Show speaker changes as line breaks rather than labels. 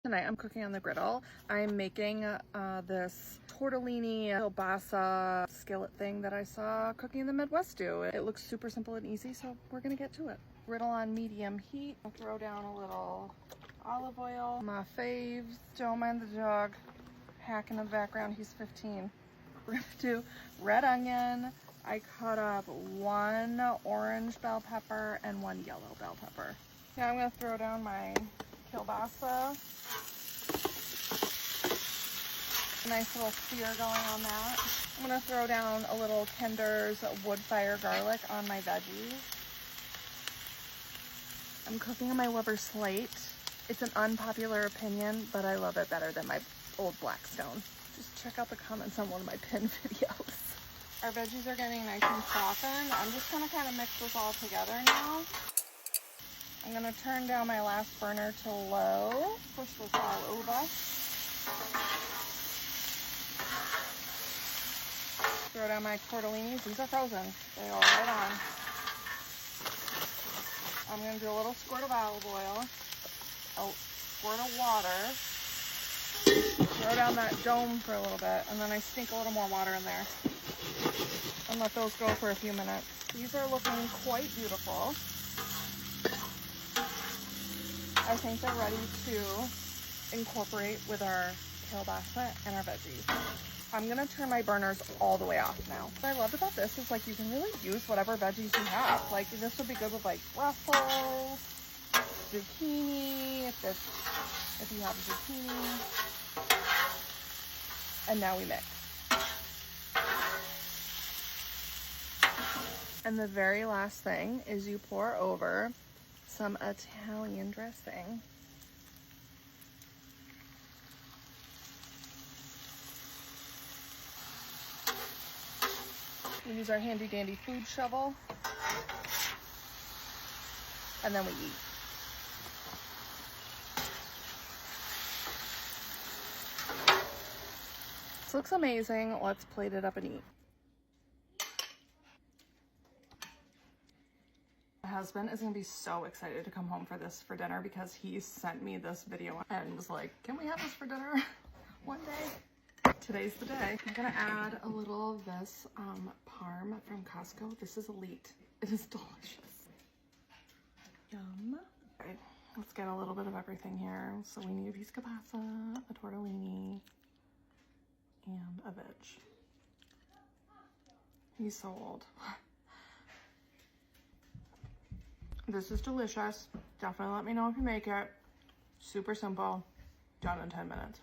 Tonight I'm cooking on the griddle. I'm making this tortellini kielbasa skillet thing that I saw Cooking in the Midwest do. It looks super simple and easy, so we're gonna get to it. Griddle on medium heat. I'll throw down a little olive oil. My faves, don't mind the dog hacking in the background, he's 15. We're gonna do red onion. I cut up 1 orange bell pepper and 1 yellow bell pepper. Now I'm gonna throw down my kielbasa. Nice little sear going on that. I'm gonna throw down a little Kinder's wood fire garlic on my veggies. I'm cooking on my Weber slate. It's an unpopular opinion, but I love it better than my old Blackstone. Just check out the comments on one of my pinned videos. Our veggies are getting nice and softened. I'm just gonna kind of mix this all together now. I'm gonna turn down my last burner to low. Push this all over. Throw down my tortellinis. These are frozen. They go right on. I'm gonna do a little squirt of olive oil, a squirt of water. Throw down that dome for a little bit, and then I sneak a little more water in there. And let those go for a few minutes. These are looking quite beautiful. I think they're ready to incorporate with our kielbasa and our veggies. I'm gonna turn my burners all the way off now. What I loved about this is like you can really use whatever veggies you have. Like this would be good with like Brussels, zucchini, if you have zucchini. And now we mix. And the very last thing is you pour over some Italian dressing. We use our handy dandy food shovel, and then we eat. This looks amazing. Let's plate it up and eat. My husband is gonna be so excited to come home for dinner because he sent me this video and was like, can we have this for dinner one day? Today's the day. I'm gonna add a little of this parm from Costco. This is elite. It is delicious. Yum. Okay, let's get a little bit of everything here. So we need a piece of kielbasa, a tortellini, and a veg. He's so old. This is delicious. Definitely let me know if you make it. Super simple. Done in 10 minutes.